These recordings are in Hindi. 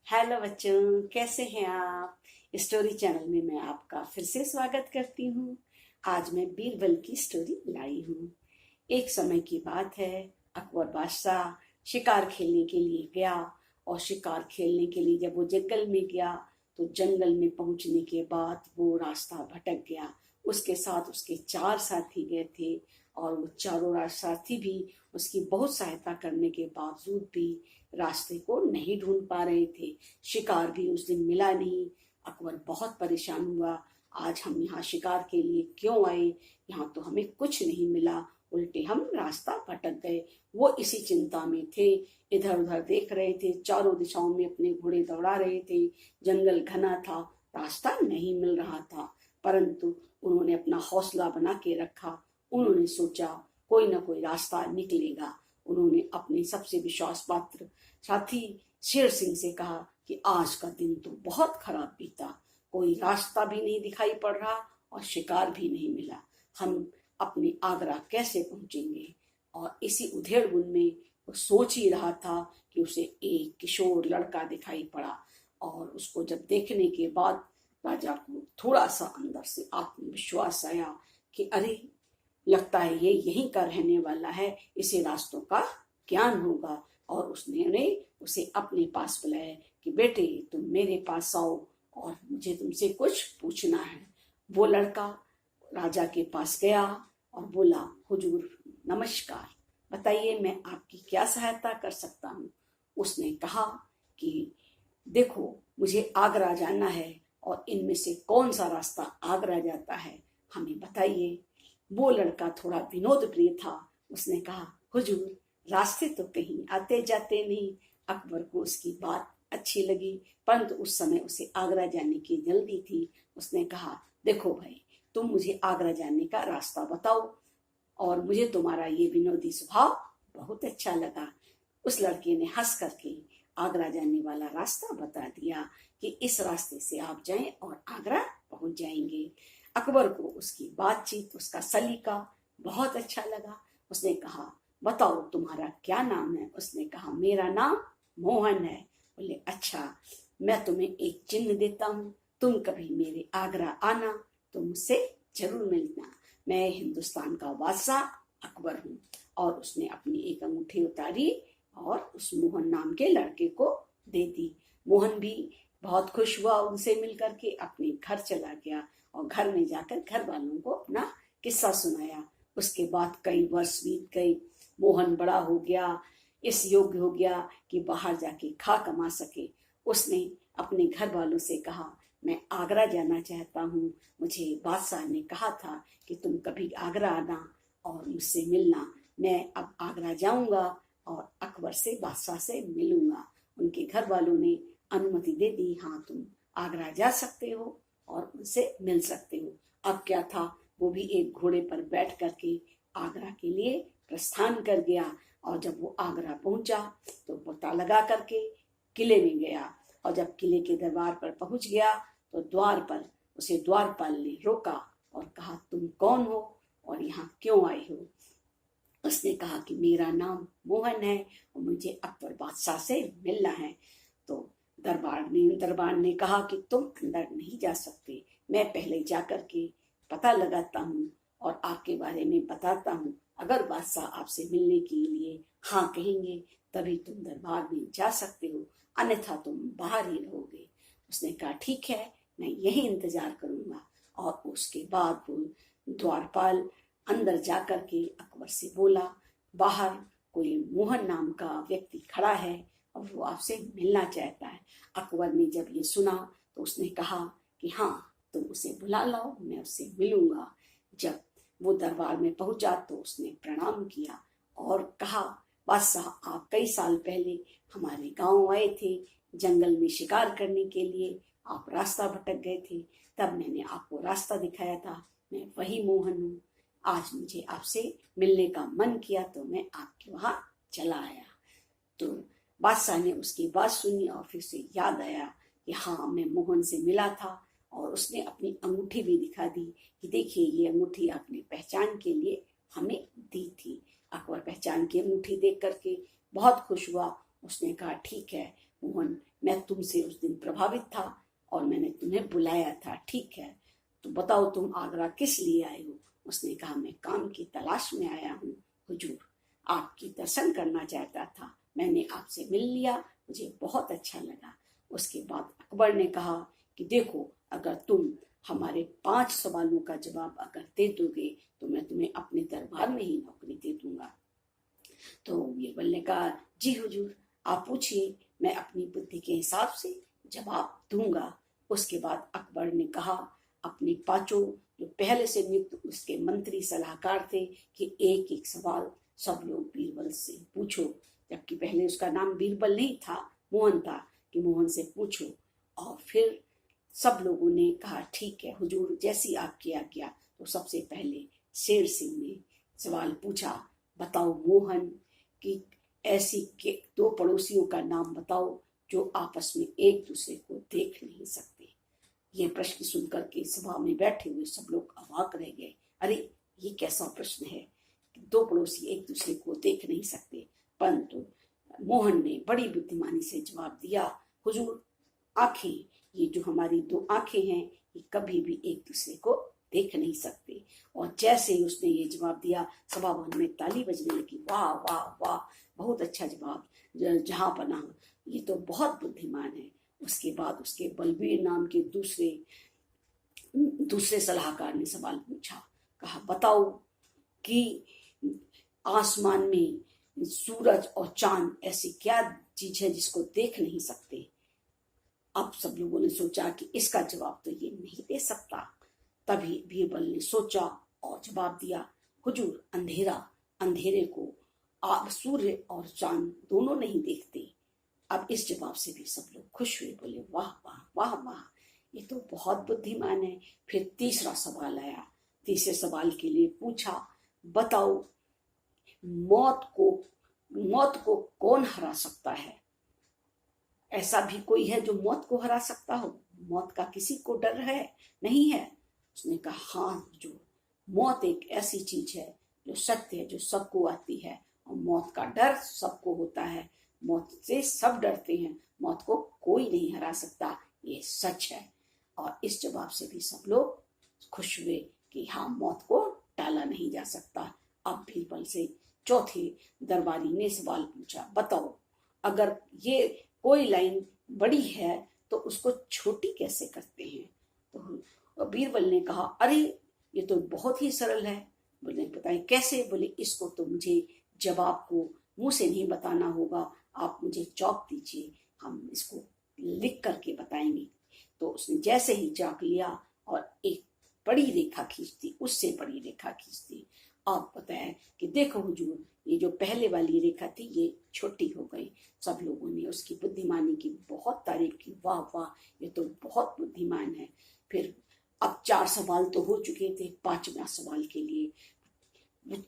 हेलो बच्चों, कैसे हैं आप। स्टोरी चैनल में मैं आपका फिर से स्वागत करती हूँ। आज मैं बीरबल की स्टोरी लाई हूँ। एक समय की बात है। अकबर बादशाह शिकार खेलने के लिए गया और शिकार खेलने के लिए जब वो जंगल में गया तो जंगल में पहुंचने के बाद वो रास्ता भटक गया। उसके साथ उसके 4 साथी गए थे और वो चारों साथी भी उसकी बहुत सहायता करने के बावजूद भी रास्ते को नहीं ढूंढ पा रहे थे। शिकार भी उस दिन मिला नहीं। अकबर बहुत परेशान हुआ। आज हम यहाँ शिकार के लिए क्यों आए, यहाँ तो हमें कुछ नहीं मिला, उल्टे हम रास्ता भटक गए। वो इसी चिंता में थे, इधर उधर देख रहे थे, चारों दिशाओं में अपने घोड़े दौड़ा रहे थे। जंगल घना था, रास्ता नहीं मिल रहा था, परंतु उन्होंने अपना हौसला बना के रखा। उन्होंने सोचा कोई ना कोई रास्ता निकलेगा। उन्होंने अपने सबसे विश्वास पात्र साथी शेर सिंह से कहा कि आज का दिन तो बहुत खराब बीता, कोई रास्ता भी नहीं दिखाई पड़ रहा और शिकार भी नहीं मिला, हम अपने आगरा कैसे पहुंचेंगे। और इसी उधेड़ बुन में वो सोच ही रहा था कि उसे एक किशोर लड़का दिखाई पड़ा और उसको जब देखने के बाद राजा को थोड़ा सा अंदर से आत्मविश्वास आया कि अरे, लगता है ये यहीं का रहने वाला है, इसे रास्तों का ज्ञान होगा। और उसने उसे अपने पास बुलाया कि बेटे, तुम मेरे पास आओ और मुझे तुमसे कुछ पूछना है। वो लड़का राजा के पास गया और बोला, हुजूर नमस्कार, बताइए मैं आपकी क्या सहायता कर सकता हूँ। उसने कहा कि देखो, मुझे आगरा जाना है और इनमें से कौन सा रास्ता आगरा जाता है, हमें बताइए। वो लड़का थोड़ा विनोद प्रिय था। उसने कहा, हुजूर रास्ते तो कहीं आते जाते नहीं। अकबर को उसकी बात अच्छी लगी, परंतु उस समय उसे आगरा जाने की जल्दी थी। उसने कहा, देखो भाई, तुम मुझे आगरा जाने का रास्ता बताओ और मुझे तुम्हारा ये विनोदी स्वभाव बहुत अच्छा लगा। उस लड़के ने हंस करके आगरा जाने वाला रास्ता बता दिया कि इस रास्ते से आप जाएं और आगरा पहुंच जाएंगे। अकबर को उसकी बातचीत, उसका सलीका बहुत अच्छा लगा। उसने कहा, बताओ तुम्हारा क्या नाम है। उसने कहा, मेरा नाम मोहन है। बोले, अच्छा, मैं तुम्हें एक चिन्ह देता हूँ, तुम कभी मेरे आगरा आना तो मुझसे जरूर मिलना। मैं हिंदुस्तान का बादशाह अकबर हूँ। और उसने अपनी एक अंगूठी उतारी और उस मोहन नाम के लड़के को दे दी। मोहन भी बहुत खुश हुआ, उनसे मिलकर के अपने घर चला गया और घर में जाकर घर वालों को अपना किस्सा सुनाया। उसके बाद कई वर्ष बीत गए। मोहन बड़ा हो गया, इस योग्य हो गया कि बाहर जाके खा कमा सके। उसने अपने घर वालों से कहा, मैं आगरा जाना चाहता हूँ, मुझे बादशाह ने कहा था कि तुम कभी आगरा आना और मुझसे मिलना। मैं अब आगरा जाऊंगा और अकबर से, बादशाह से मिलूंगा। उनके घर वालों ने अनुमति दे दी, हाँ तुम आगरा जा सकते हो और उनसे मिल सकते हो। अब क्या था, वो भी एक घोड़े पर बैठ करके आगरा के लिए प्रस्थान कर गया। और जब वो आगरा पहुंचा तो पता लगा करके किले में गया और जब किले के दरबार पर पहुंच गया तो द्वार पर उसे द्वारपाल ने रोका और कहा, तुम कौन हो और यहाँ क्यों आए हो। उसने कहा कि मेरा नाम मोहन है और मुझे अकबर बादशाह से मिलना है। तो दरबार ने कहा कि तुम अंदर नहीं जा सकते, मैं पहले जाकर के पता लगाता हूँ और आपके बारे में बताता हूँ। अगर बादशाह आपसे मिलने के लिए हाँ कहेंगे तभी तुम दरबार में जा सकते हो, अन्यथा तुम बाहर ही रहोगे। उसने कहा, ठीक है, मैं यही इंतजार करूंगा। और उसके बाद वो द्वारपाल अंदर जाकर के अकबर से बोला, बाहर कोई मोहन नाम का व्यक्ति खड़ा है और वो आपसे मिलना चाहता है। अकबर ने जब ये सुना तो उसने कहा कि हाँ, तुम उसे बुला लाओ, मैं उससे मिलूंगा। जब वो दरबार में पहुंचा तो उसने प्रणाम किया और कहा, बादशाह, आप कई साल पहले हमारे गांव आए थे जंगल में शिकार करने के लिए, आप रास्ता भटक गए थे, तब मैंने आपको रास्ता दिखाया था, मैं वही मोहन हूँ। आज मुझे आपसे मिलने का मन किया तो मैं आपके वहां चला आया। तो बादशाह ने उसकी बात सुनी और फिर से याद आया कि हाँ, मैं मोहन से मिला था। और उसने अपनी अंगूठी भी दिखा दी कि देखिए, ये अंगूठी आपने पहचान के लिए हमें दी थी। अकबर पहचान की अंगूठी देख करके बहुत खुश हुआ। उसने कहा, ठीक है, मोहन, मैं तुमसे उस दिन प्रभावित था और मैंने तुम्हें बुलाया था, ठीक है, तो बताओ तुम आगरा किस लिए आए हो? उसने कहा, मैं काम की तलाश में आया हूँ हुजूर, आपकी दर्शन करना चाहता था, मैंने आपसे मिल लिया, मुझे बहुत अच्छा लगा। उसके बाद अकबर ने कहा कि देखो, अगर तुम हमारे 5 सवालों का जवाब अगर दे दोगे तो मैं तुम्हें अपने दरबार में ही नौकरी दे दूंगा। तो बीरबल ने कहा, जी हुजूर, आप पूछिए, मैं अपनी बुद्धि के हिसाब से जवाब दूंगा। उसके बाद अकबर ने कहा अपने 5 जो पहले से नियुक्त उसके मंत्री सलाहकार थे कि एक एक सवाल सब लोग बीरबल से पूछो, जबकि पहले उसका नाम बीरबल नहीं था, मोहन था, कि मोहन से पूछो। और फिर सब लोगों ने कहा ठीक है हुजूर, जैसी आपकी आज्ञा। तो सबसे पहले शेर सिंह ने सवाल पूछा, बताओ मोहन कि ऐसी के 2 पड़ोसियों का नाम बताओ जो आपस में एक दूसरे को देख नहीं सकते। ये प्रश्न सुनकर के सभा में बैठे हुए सब लोग अवाक रह गए। अरे ये कैसा प्रश्न है, 2 पड़ोसी एक दूसरे को देख नहीं सकते। परंतु मोहन ने बड़ी बुद्धिमानी से जवाब दिया, हुजूर, आंखें, ये जो हमारी 2 आंखें हैं ये कभी भी एक दूसरे को देख नहीं सकते। और जैसे ही उसने ये जवाब दिया, सभा भवन में ताली बजने लगी, वाह वाह वाह, बहुत अच्छा जवाब, जहां बना, ये तो बहुत बुद्धिमान है। उसके बाद उसके बलबीर नाम के दूसरे सलाहकार ने सवाल पूछा, कहा बताओ कि आसमान में सूरज और चांद ऐसी क्या चीज है जिसको देख नहीं सकते। अब सब लोगों ने सोचा कि इसका जवाब तो ये नहीं दे सकता। तभी बीरबल ने सोचा और जवाब दिया, हुजूर, अंधेरा, अंधेरे को आप सूर्य और चांद दोनों नहीं देखते। अब इस जवाब से भी सब लोग खुश हुए, बोले वाह वाह वाह वाह, ये तो बहुत बुद्धिमान है। फिर तीसरा सवाल आया। तीसरे सवाल के लिए पूछा, बताओ मौत को कौन हरा सकता है? ऐसा भी कोई है जो मौत को हरा सकता हो? मौत का किसी को डर है? नहीं है। उसने कहा, हाँ, जो मौत एक ऐसी चीज है जो सत्य है, जो सबको आती है, और मौत का डर सबको होता है, मौत से सब डरते हैं, मौत को कोई नहीं हरा सकता, ये सच है। और इस जवाब से भी सब लोग खुश हुए कि हाँ, मौत को टाला नहीं जा सकता। अब बीरबल से चौथे दरबारी ने सवाल पूछा, बताओ अगर ये कोई लाइन बड़ी है तो उसको छोटी कैसे करते हैं? तो बीरबल ने कहा, अरे ये तो बहुत ही सरल है। बोले, बताएं कैसे? बोले, इसको तो मुझे जवाब को मुंह से नहीं बताना होगा, आप मुझे चौक दीजिए, हम इसको लिख करके बताएंगे। तो उसने जैसे ही चाक लिया और एक बड़ी रेखा खींचती, उससे बड़ी रेखा खींचती, आप बताया कि देखो हुजूर, ये जो पहले वाली रेखा थी ये छोटी हो गई। सब लोगों ने उसकी बुद्धिमानी की बहुत तारीफ की, वाह वाह, ये तो बहुत बुद्धिमान है। फिर अब 4 सवाल तो हो चुके थे, 5वां सवाल के लिए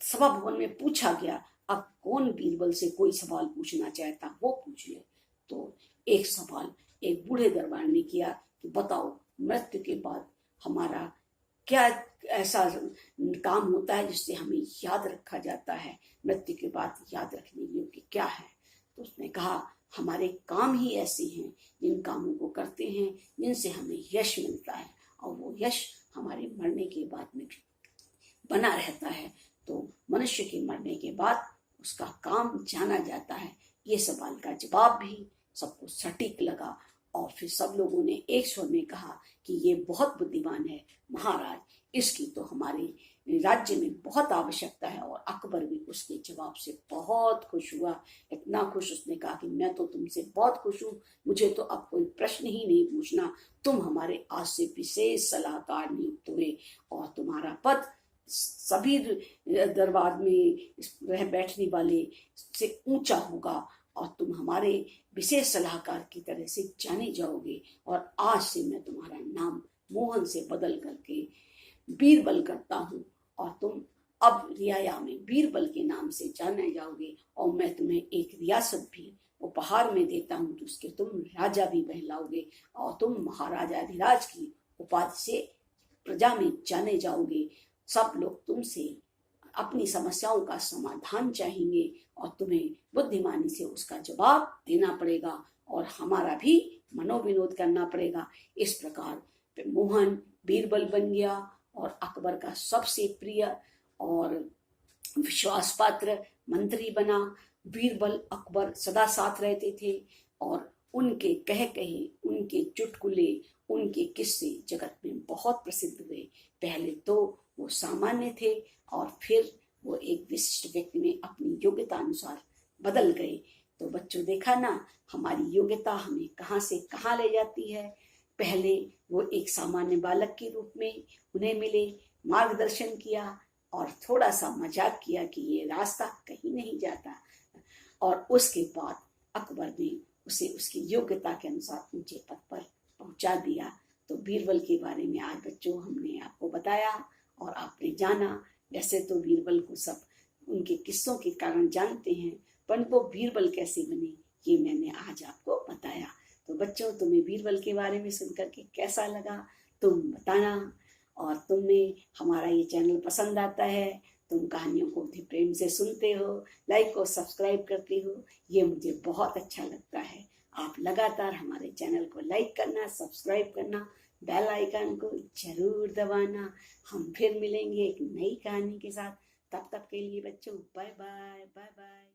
सभा भवन में पूछा गया, अब कौन बीरबल से कोई सवाल पूछना चाहता वो पूछ ले। तो एक सवाल एक बूढ़े दरबार ने किया कि बताओ मृत्यु के बाद हमारा क्या ऐसा काम होता है जिससे हमें याद रखा जाता है, मृत्यु के बाद याद रखने योग्य क्या है? तो उसने कहा, हमारे काम ही ऐसे हैं जिन कामों को करते हैं जिनसे हमें यश मिलता है, और वो यश हमारे मरने के बाद में भी बना रहता है। तो मनुष्य के मरने के बाद उसका काम जाना जाता है। ये सवाल का जवाब भी सबको सटीक लगा, और फिर सब लोगों ने एक स्वर में कहा कि ये बहुत बुद्धिमान है महाराज, इसकी तो हमारे राज्य में बहुत आवश्यकता है। और अकबर भी उसके जवाब से बहुत खुश हुआ, इतना खुश, उसने कहा कि मैं तो तुमसे बहुत खुश हूँ, मुझे तो अब कोई प्रश्न ही नहीं पूछना, तुम हमारे आज से विशेष सलाहकार नियुक्त हुए, और तुम्हारा पद सभी दरबार में रह बैठने वाले से ऊंचा होगा, और तुम हमारे विशेष सलाहकार की तरह से जाने जाओगे। और आज से मैं तुम्हारा नाम मोहन से बदल करके बीरबल करता हूँ, और तुम अब रियाया में बीरबल के नाम से जाने जाओगे, और मैं तुम्हें एक रियासत भी उपहार में देता हूँ, तो उसके तुम राजा भी कहलाओगे, और तुम महाराजाधिराज की उपाधि से प्रजा में जाने जाओगे। सब लोग तुमसे अपनी समस्याओं का समाधान चाहेंगे, और तुम्हें बुद्धिमानी से उसका जवाब देना पड़ेगा, और हमारा भी मनोविनोद करना पड़ेगा। इस प्रकार मोहन बीरबल बन गया और अकबर का सबसे प्रिय और विश्वास पात्र मंत्री बना। बीरबल अकबर सदा साथ रहते थे और उनके कहे कहे, उनके चुटकुले, उनके किस्से जगत में बहुत प्रसिद्ध हुए। पहले तो वो सामान्य थे और फिर वो एक विशिष्ट व्यक्ति में अपनी योग्यता अनुसार बदल गए। तो बच्चों देखा ना, हमारी योग्यता हमें कहाँ से कहाँ ले जाती है। पहले वो एक सामान्य बालक के रूप में उन्हें मिले, मार्गदर्शन किया और थोड़ा सा मजाक किया कि ये रास्ता कहीं नहीं जाता, और उसके बाद अकबर ने उसे उसकी योग्यता के अनुसार ऊंचे पद पर पहुंचा दिया। तो बीरबल के बारे में आज बच्चों हमने आपको बताया और आपने जाना। वैसे तो बीरबल को सब उनके किस्सों के कारण जानते हैं, पर वो बीरबल कैसे बने ये मैंने आज आपको बताया। तो बच्चों, तुम्हें बीरबल के बारे में सुनकर के कैसा लगा तुम बताना, और तुम्हें हमारा ये चैनल पसंद आता है, तुम कहानियों को भी प्रेम से सुनते हो, लाइक और सब्सक्राइब करते हो, ये मुझे बहुत अच्छा लगता है। आप लगातार हमारे चैनल को लाइक करना, सब्सक्राइब करना, बेल आइकन को जरूर दबाना। हम फिर मिलेंगे एक नई कहानी के साथ। तब तक के लिए बच्चों बाय बाय बाय बाय।